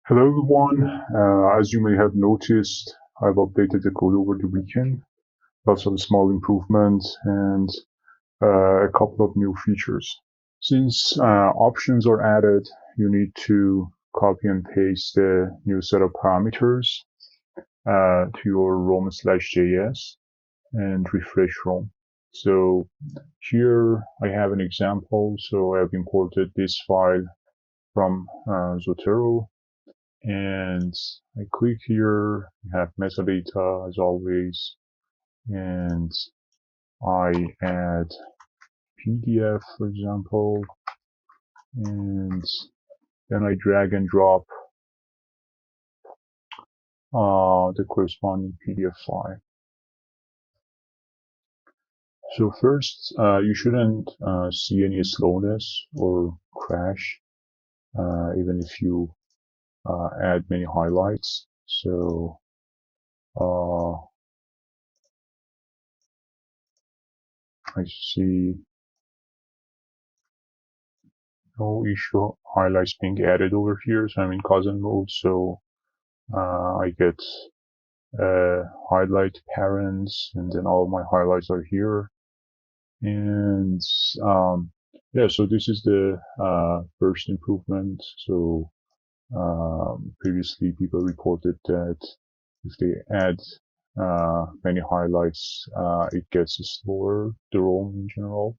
Hello everyone. As you may have noticed, I've updated the code over the weekend. Lots of small improvements and a couple of new features. Since options are added, you need to copy and paste the new set of parameters to your Rome/JS and refresh Rome. So here I have an example. So I've imported this file from Zotero. And I click here, you have metadata as always, and I add PDF, for example, and then I drag and drop the corresponding PDF file. So first, you shouldn't see any slowness or crash, even if you add many highlights. So I see no issue highlights being added over here. So I'm in cousin mode. So I get highlight parents, and then all my highlights are here. And yeah, so this is the first improvement. So previously people reported that if they add many highlights, it gets slower, the ROM in general.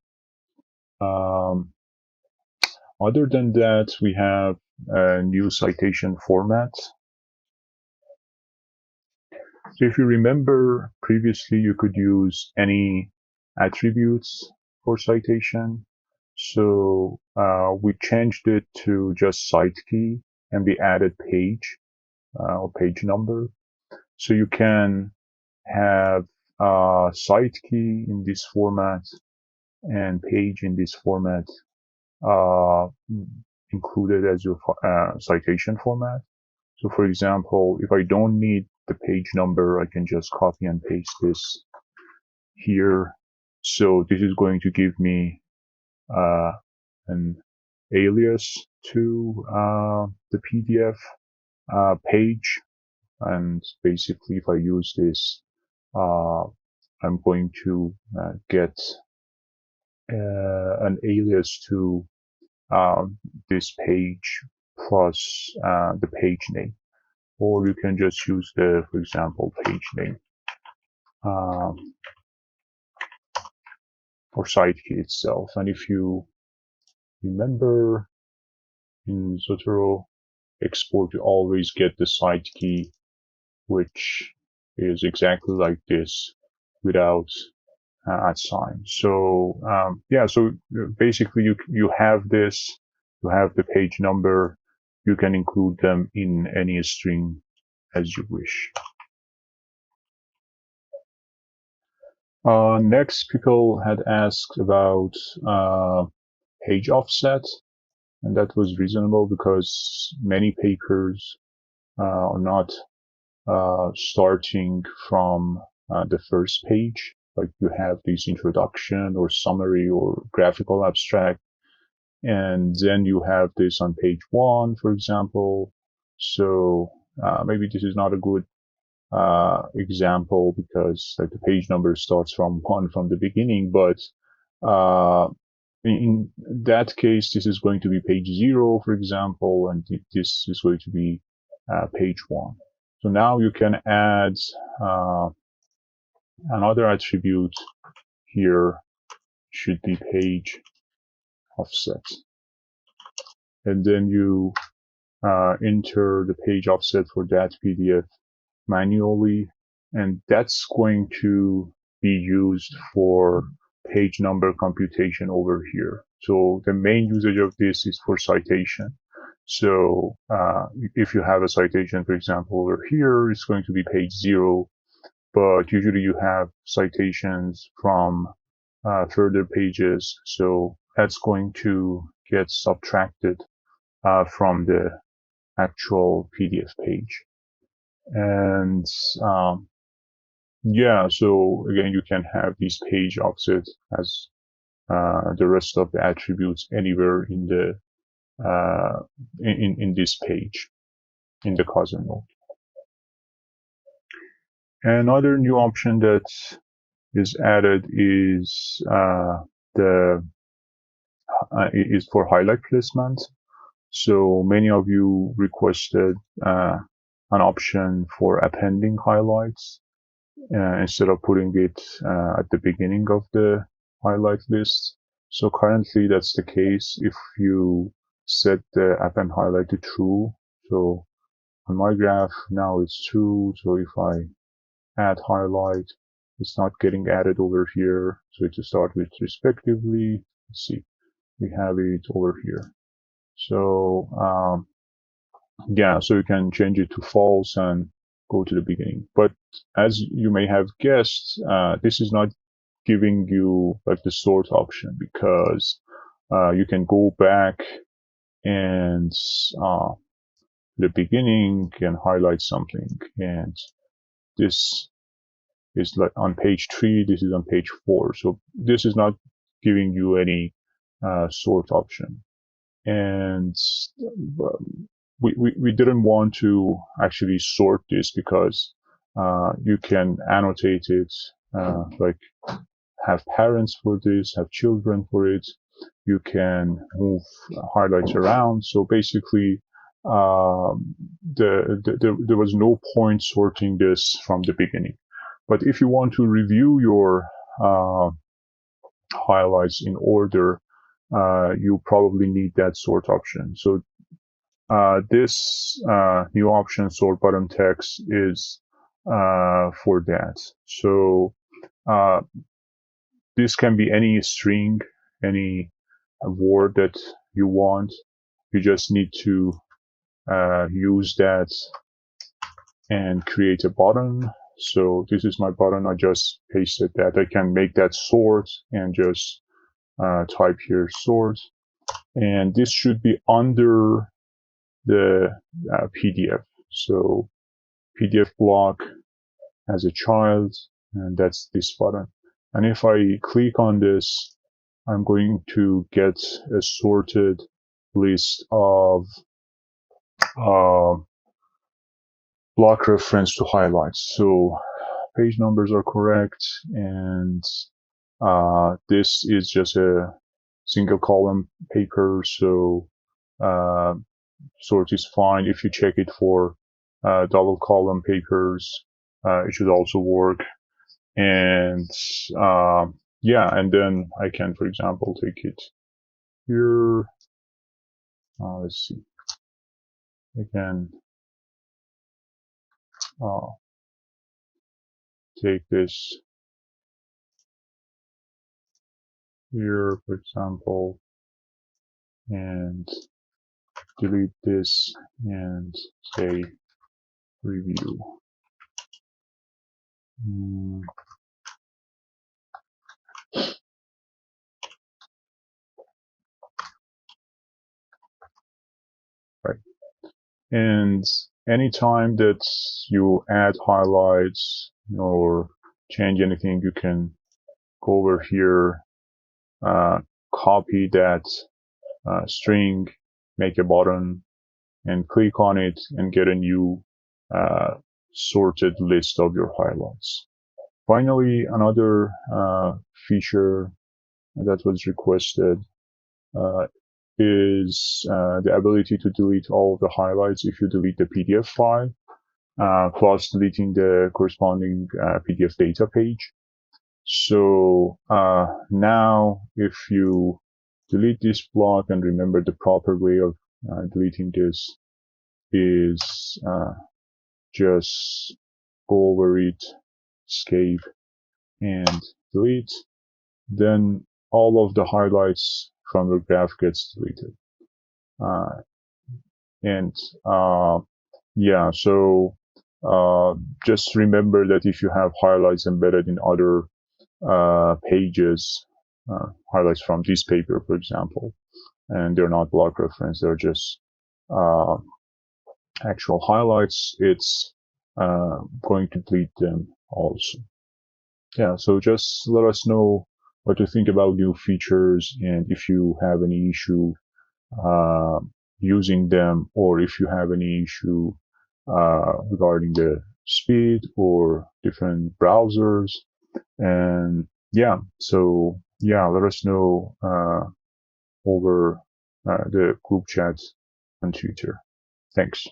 Other than that, we have a new citation format. So if you remember previously, you could use any attributes for citation. So we changed it to just cite key, and we added page or page number. So you can have cite key in this format and page in this format included as your citation format. So for example, if I don't need the page number, I can just copy and paste this here. So this is going to give me an alias to the PDF page. And basically, if I use this, I'm going to get an alias to this page plus the page name. Or you can just use the, for example, page name or cite key itself. And if you remember in Zotero export, you always get the cite key, which is exactly like this without at sign. So yeah, so basically you have this, you have the page number, you can include them in any string as you wish. Next, people had asked about page offset, and that was reasonable because many papers are not starting from the first page. Like you have this introduction or summary or graphical abstract, and then you have this on page 1, for example. So maybe this is not a good example because like the page number starts from 1 from the beginning, but in that case, this is going to be page 0, for example, and this is going to be page 1. So now you can add another attribute here, should be page offset. And then you enter the page offset for that PDF manually, and that's going to be used for page number computation over here. So the main usage of this is for citation. So if you have a citation, for example, over here, it's going to be page 0, but usually you have citations from further pages. So that's going to get subtracted from the actual PDF page. And yeah, so again, you can have these page offset as the rest of the attributes anywhere in the in this page. in the cousin mode. Another new option that is added is is for highlight placement. So many of you requested an option for appending highlights instead of putting it at the beginning of the highlight list. So currently that's the case if you set the append highlight to true. So on my graph now it's true. So if I add highlight, it's not getting added over here. So to start with respectively, let's see, we have it over here. So yeah, so you can change it to false and go to the beginning. But as you may have guessed, this is not giving you like the sort option, because you can go back and the beginning and highlight something, and this is like on page 3, this is on page 4. So this is not giving you any sort option. And we didn't want to actually sort this, because you can annotate it, like have parents for this, have children for it. You can move highlights around. So basically, there was no point sorting this from the beginning. But if you want to review your highlights in order, you probably need that sort option. So this new option, sort bottom text, is for that. So this can be any string, any word that you want. You just need to use that and create a button. So this is my button. I just pasted that. I can make that sort and just type here sort. And this should be under the PDF. So PDF block as a child, and that's this button. And if I click on this, I'm going to get a sorted list of block reference to highlights. So page numbers are correct, and this is just a single column paper, so sort is fine. If you check it for double column papers, it should also work. And yeah, and then I can, for example, take it here. Let's see. I can take this here, for example, and delete this and say review. Right. And anytime that you add highlights or change anything, you can go over here, copy that string, make a button, and click on it and get a new sorted list of your highlights. Finally, another feature that was requested is the ability to delete all of the highlights if you delete the PDF file, plus deleting the corresponding PDF data page. So now if you delete this block, and remember the proper way of deleting this is just go over it, escape, and delete. Then all of the highlights from your graph gets deleted. Yeah, so just remember that if you have highlights embedded in other pages, highlights from this paper, for example, and they're not block reference, they're just actual highlights, it's going to delete them also. Yeah, so just let us know what you think about new features, and if you have any issue using them, or if you have any issue regarding the speed or different browsers. And yeah, so yeah, let us know over the group chat on Twitter. Thanks.